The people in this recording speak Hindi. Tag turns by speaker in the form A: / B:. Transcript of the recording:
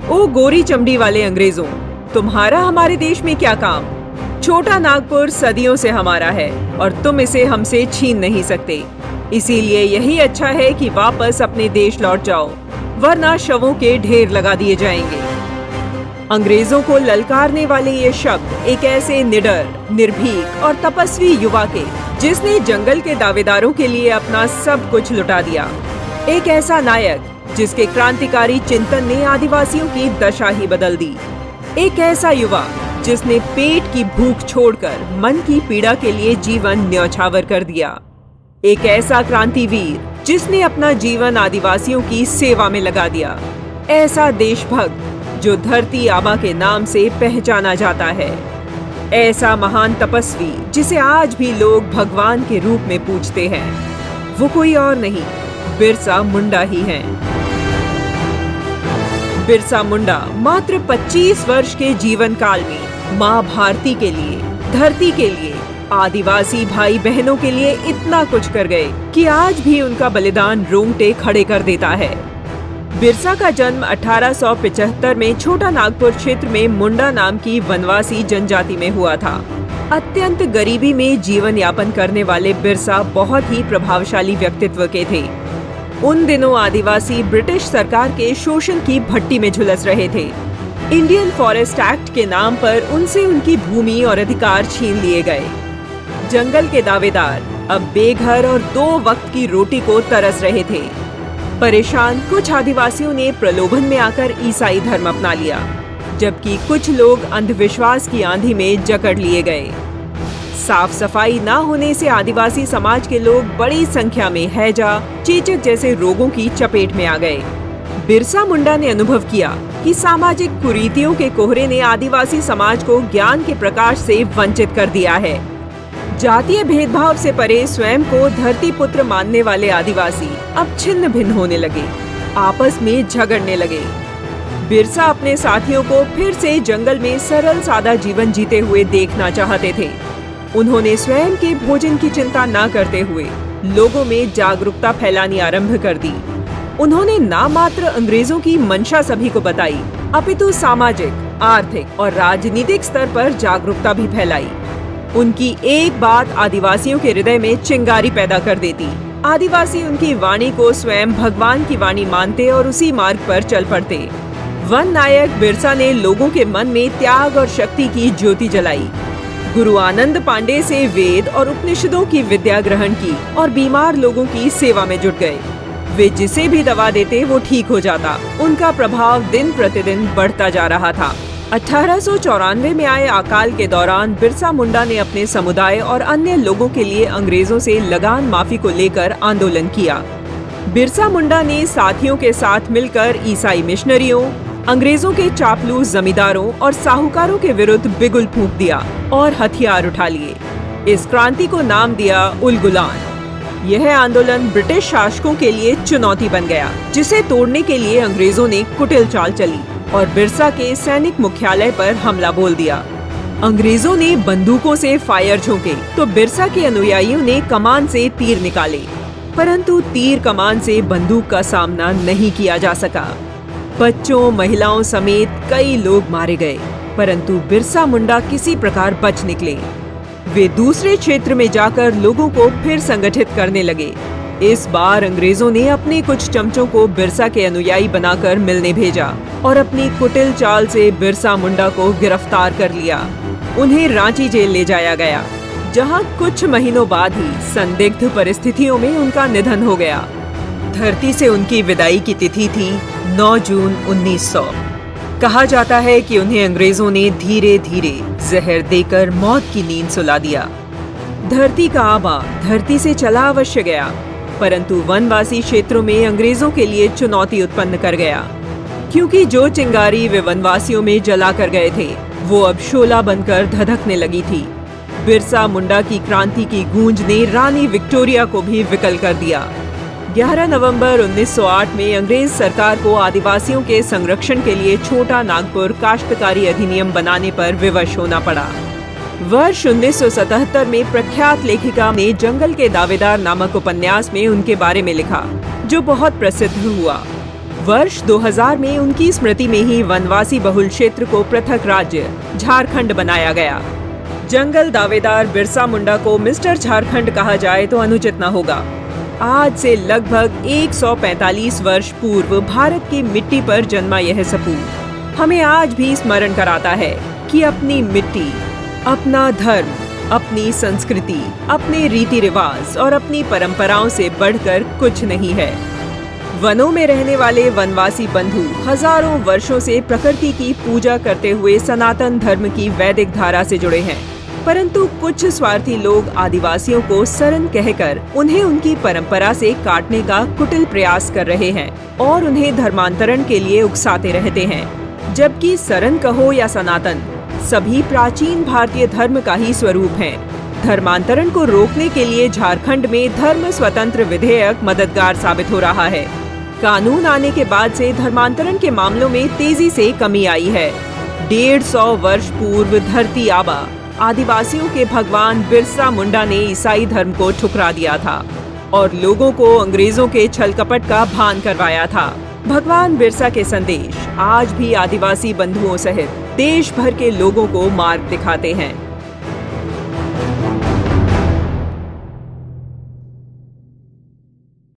A: ओ गोरी चमड़ी वाले अंग्रेजों, तुम्हारा हमारे देश में क्या काम? छोटा नागपुर सदियों से हमारा है और तुम इसे हमसे छीन नहीं सकते। इसीलिए यही अच्छा है कि वापस अपने देश लौट जाओ, वरना शवों के ढेर लगा दिए जाएंगे। अंग्रेजों को ललकारने वाले ये शब्द एक ऐसे निडर, निर्भीक और तपस्वी युवा के, जिसने जंगल के दावेदारों के लिए अपना सब कुछ लुटा दिया। एक ऐसा नायक जिसके क्रांतिकारी चिंतन ने आदिवासियों की दशा ही बदल दी। एक ऐसा युवा जिसने पेट की भूख छोड़कर मन की पीड़ा के लिए जीवन न्यौछावर कर दिया। एक ऐसा क्रांतिवीर जिसने अपना जीवन आदिवासियों की सेवा में लगा दिया। ऐसा देशभक्त जो धरती आबा के नाम से पहचाना जाता है। ऐसा महान तपस्वी जिसे आज भी लोग भगवान के रूप में पूजते हैं। वो कोई और नहीं, बिरसा मुंडा ही हैं। बिरसा मुंडा मात्र 25 वर्ष के जीवन काल में माँ भारती के लिए, धरती के लिए, आदिवासी भाई बहनों के लिए इतना कुछ कर गए कि आज भी उनका बलिदान रोंगटे खड़े कर देता है। बिरसा का जन्म 1875 में छोटा नागपुर क्षेत्र में मुंडा नाम की वनवासी जनजाति में हुआ था। अत्यंत गरीबी में जीवन यापन करने वाले बिरसा बहुत ही प्रभावशाली व्यक्तित्व के थे। उन दिनों आदिवासी ब्रिटिश सरकार के शोषण की भट्टी में झुलस रहे थे। इंडियन फॉरेस्ट एक्ट के नाम पर उनसे उनकी भूमि और अधिकार छीन लिए गए। जंगल के दावेदार अब बेघर और 2 वक्त की रोटी को तरस रहे थे। परेशान कुछ आदिवासियों ने प्रलोभन में आकर ईसाई धर्म अपना लिया, जबकि कुछ लोग अंधविश्वास की आंधी में जकड़ लिए गए। साफ सफाई न होने से आदिवासी समाज के लोग बड़ी संख्या में हैजा, चेचक जैसे रोगों की चपेट में आ गए। बिरसा मुंडा ने अनुभव किया कि सामाजिक कुरीतियों के कोहरे ने आदिवासी समाज को ज्ञान के प्रकाश से वंचित कर दिया है। जातीय भेदभाव से परे स्वयं को धरती पुत्र मानने वाले आदिवासी अब छिन्न भिन्न होने लगे, आपस में झगड़ने लगे। बिरसा अपने साथियों को फिर से जंगल में सरल सादा जीवन जीते हुए देखना चाहते थे। उन्होंने स्वयं के भोजन की चिंता न करते हुए लोगों में जागरूकता फैलानी आरंभ कर दी। उन्होंने न मात्र अंग्रेजों की मंशा सभी को बताई, अपितु सामाजिक, आर्थिक और राजनीतिक स्तर पर जागरूकता भी फैलाई। उनकी एक बात आदिवासियों के हृदय में चिंगारी पैदा कर देती। आदिवासी उनकी वाणी को स्वयं भगवान की वाणी मानते और उसी मार्ग पर चल पड़ते। वन नायक बिरसा ने लोगों के मन में त्याग और शक्ति की ज्योति जलाई। गुरु आनंद पांडे से वेद और उपनिषदों की विद्या ग्रहण की और बीमार लोगों की सेवा में जुट गए। वे जिसे भी दवा देते वो ठीक हो जाता। उनका प्रभाव दिन प्रतिदिन बढ़ता जा रहा था। 1894 में आए अकाल के दौरान बिरसा मुंडा ने अपने समुदाय और अन्य लोगों के लिए अंग्रेजों से लगान माफी को लेकर आंदोलन किया। बिरसा मुंडा ने साथियों के साथ मिलकर ईसाई मिशनरियों, अंग्रेजों के चापलूस जमींदारों और साहूकारों के विरुद्ध बिगुल फूंक दिया और हथियार उठा लिए। इस क्रांति को नाम दिया उलगुलान। यह आंदोलन ब्रिटिश शासकों के लिए चुनौती बन गया, जिसे तोड़ने के लिए अंग्रेजों ने कुटिल चाल चली और बिरसा के सैनिक मुख्यालय पर हमला बोल दिया। अंग्रेजों ने बंदूकों से फायर झोंके तो बिरसा के अनुयायियों ने कमान से तीर निकाले, परंतु तीर कमान से बंदूक का सामना नहीं किया जा सका। बच्चों, महिलाओं समेत कई लोग मारे गए, परंतु बिरसा मुंडा किसी प्रकार बच निकले। वे दूसरे क्षेत्र में जाकर लोगों को फिर संगठित करने लगे। इस बार अंग्रेजों ने अपने कुछ चमचों को बिरसा के अनुयायी बनाकर मिलने भेजा और अपनी कुटिल चाल से बिरसा मुंडा को गिरफ्तार कर लिया। उन्हें रांची जेल ले जाया गया, जहां कुछ महीनों बाद ही संदिग्ध परिस्थितियों में उनका निधन हो गया। धरती से उनकी विदाई की तिथि थी 9 जून 1900। कहा जाता है कि उन्हें अंग्रेजों ने धीरे धीरे जहर देकर मौत की नींद सुला दिया। धरती का आबा धरती से चला अवश्य गया, परंतु वनवासी क्षेत्रों में अंग्रेजों के लिए चुनौती उत्पन्न कर गया, क्योंकि जो चिंगारी वे वनवासियों में जला कर गए थे वो अब शोला बनकर धधकने लगी थी। बिरसा मुंडा की क्रांति की गूंज ने रानी विक्टोरिया को भी विकल कर दिया। 11 नवंबर 1908 में अंग्रेज सरकार को आदिवासियों के संरक्षण के लिए छोटा नागपुर काश्तकारी अधिनियम बनाने पर विवश होना पड़ा। वर्ष 1977 में प्रख्यात लेखिका ने जंगल के दावेदार नामक उपन्यास में उनके बारे में लिखा, जो बहुत प्रसिद्ध हुआ। वर्ष 2000 में उनकी स्मृति में ही वनवासी बहुल क्षेत्र को पृथक राज्य झारखंड बनाया गया। जंगल दावेदार बिरसा मुंडा को मिस्टर झारखंड कहा जाए तो अनुचित न होगा। आज से लगभग 145 वर्ष पूर्व भारत की मिट्टी पर जन्मा यह सपूत हमें आज भी स्मरण कराता है कि अपनी मिट्टी, अपना धर्म, अपनी संस्कृति, अपने रीति रिवाज और अपनी परंपराओं से बढ़कर कुछ नहीं है। वनों में रहने वाले वनवासी बंधु हजारों वर्षों से प्रकृति की पूजा करते हुए सनातन धर्म की वैदिक धारा से जुड़े हैं, परंतु कुछ स्वार्थी लोग आदिवासियों को शरण कहकर उन्हें उनकी परंपरा से काटने का कुटिल प्रयास कर रहे हैं और उन्हें धर्मांतरण के लिए उकसाते रहते हैं। जबकि शरण कहो या सनातन, सभी प्राचीन भारतीय धर्म का ही स्वरूप हैं। धर्मांतरण को रोकने के लिए झारखंड में धर्म स्वतंत्र विधेयक मददगार साबित हो रहा है। कानून आने के बाद से धर्मांतरण के मामलों में तेजी से कमी आई है। 150 वर्ष पूर्व धरती आबा आदिवासियों के भगवान बिरसा मुंडा ने ईसाई धर्म को ठुकरा दिया था और लोगों को अंग्रेजों के छल कपट का भान करवाया था। भगवान बिरसा के संदेश आज भी आदिवासी बंधुओं सहित देश भर के लोगों को मार्ग दिखाते हैं।